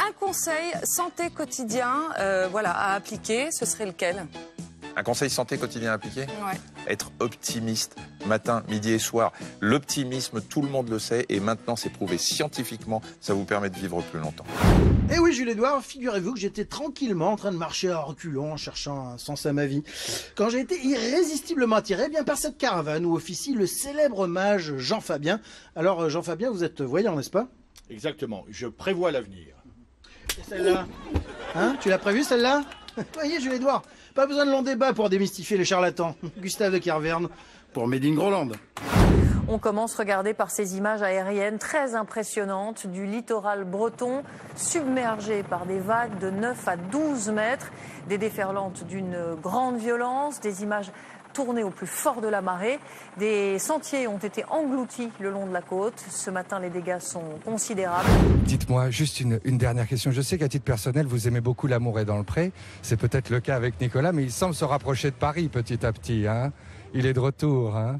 un conseil santé quotidien voilà, à appliquer, ce serait lequel? Un conseil santé quotidien appliqué? Ouais. Être optimiste matin, midi et soir. L'optimisme, tout le monde le sait et maintenant c'est prouvé scientifiquement, ça vous permet de vivre plus longtemps. Eh oui, Jules-Édouard, figurez-vous que j'étais tranquillement en train de marcher à reculons en cherchant un sens à ma vie. Quand j'ai été irrésistiblement attiré bien par cette caravane où officie le célèbre mage Jean Fabien. Alors Jean Fabien, vous êtes voyant, n'est-ce pas? Exactement, je prévois l'avenir. Et celle-là? Hein? Tu l'as prévue celle-là? Voyez Jules-Édouard, pas besoin de long débat pour démystifier les charlatans. Gustave de Kerverne pour Made in Groland. On commence, regardez, par ces images aériennes très impressionnantes du littoral breton, submergé par des vagues de 9 à 12 mètres, des déferlantes d'une grande violence, des images tournées au plus fort de la marée. Des sentiers ont été engloutis le long de la côte. Ce matin, les dégâts sont considérables. Dites-moi juste une dernière question. Je sais qu'à titre personnel, vous aimez beaucoup L'amour est dans le pré. C'est peut-être le cas avec Nicolas, mais il semble se rapprocher de Paris petit à petit. Hein, il est de retour. Hein.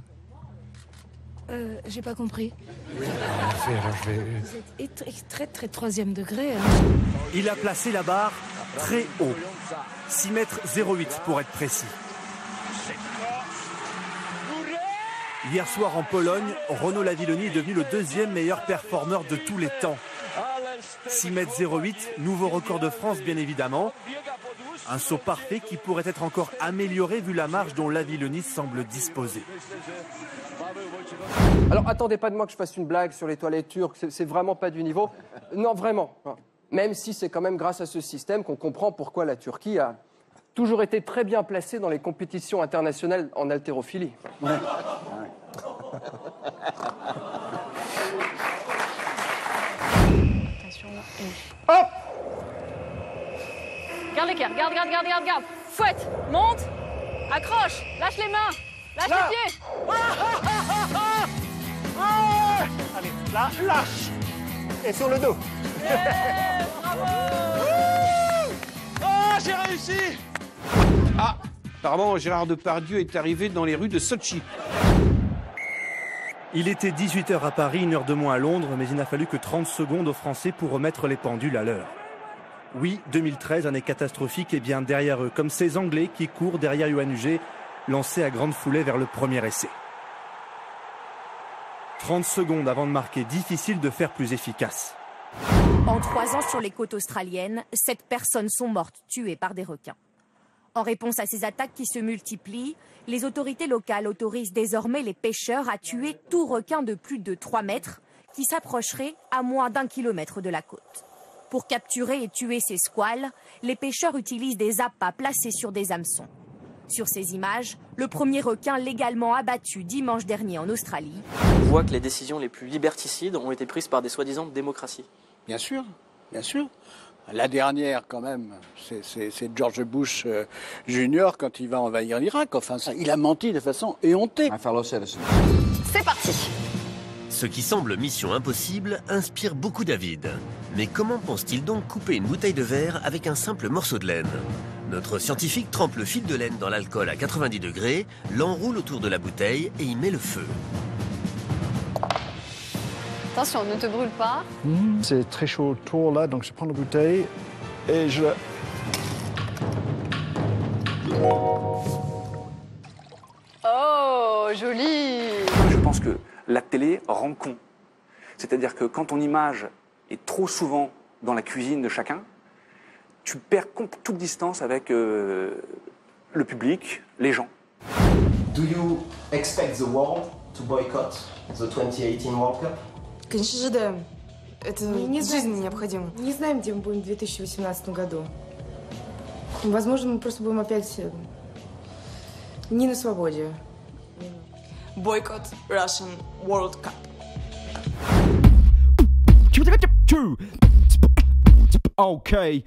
J'ai pas compris. Oui, en effet, alors je vais... Vous êtes très troisième degré. Il a placé la barre très haut. 6 mètres 08 pour être précis. Hier soir en Pologne, Renaud Lavilloni est devenu le deuxième meilleur performeur de tous les temps. 6 mètres 08, nouveau record de France bien évidemment. Un saut parfait qui pourrait être encore amélioré vu la marge dont Lavilloni semble disposer. Alors attendez pas de moi que je fasse une blague sur les toilettes turques, c'est vraiment pas du niveau. Non, vraiment. Même si c'est quand même grâce à ce système qu'on comprend pourquoi la Turquie a toujours été très bien placée dans les compétitions internationales en haltérophilie. Ouais. Attention. Hop! Garde l'équerre, garde. Fouette, monte, accroche, lâche les mains, lâche les pieds. Allez, là, lâche. Et sur le dos. Bravo! Ah, j'ai réussi! Ah, apparemment, Gérard Depardieu est arrivé dans les rues de Sochi. Il était 18h à Paris, 1 heure de moins à Londres, mais il n'a fallu que 30 secondes aux Français pour remettre les pendules à l'heure. Oui, 2013, année catastrophique, et bien derrière eux, comme ces Anglais qui courent derrière Yoann Huget, lancés à grande foulée vers le premier essai. 30 secondes avant de marquer, difficile de faire plus efficace. En 3 ans sur les côtes australiennes, 7 personnes sont mortes, tuées par des requins. En réponse à ces attaques qui se multiplient, les autorités locales autorisent désormais les pêcheurs à tuer tout requin de plus de 3 mètres qui s'approcherait à moins d'1 kilomètre de la côte. Pour capturer et tuer ces squales, les pêcheurs utilisent des appâts placés sur des hameçons. Sur ces images, le premier requin légalement abattu dimanche dernier en Australie. On voit que les décisions les plus liberticides ont été prises par des soi-disant démocraties. Bien sûr, bien sûr. La dernière, quand même, c'est George Bush Jr. quand il va envahir l'Irak. Enfin, ça, il a menti de façon éhontée. C'est parti! Ce qui semble mission impossible inspire beaucoup David. Mais comment pense-t-il donc couper une bouteille de verre avec un simple morceau de laine? Notre scientifique trempe le fil de laine dans l'alcool à 90 degrés, l'enroule autour de la bouteille et y met le feu. Attention, ne te brûle pas. C'est très chaud autour là, donc je prends la bouteille et je... Oh, joli! Je pense que la télé rend con. C'est-à-dire que quand ton image est trop souvent dans la cuisine de chacun, tu perds toute distance avec le public, les gens. Do you expect the world to boycott the 2018 World Cup? Конечно же, да. Это жизненно необходимо. Не знаем, где мы будем в 2018 году. Возможно, мы просто будем опять не на свободе. Boycott Russian World Cup. Okay.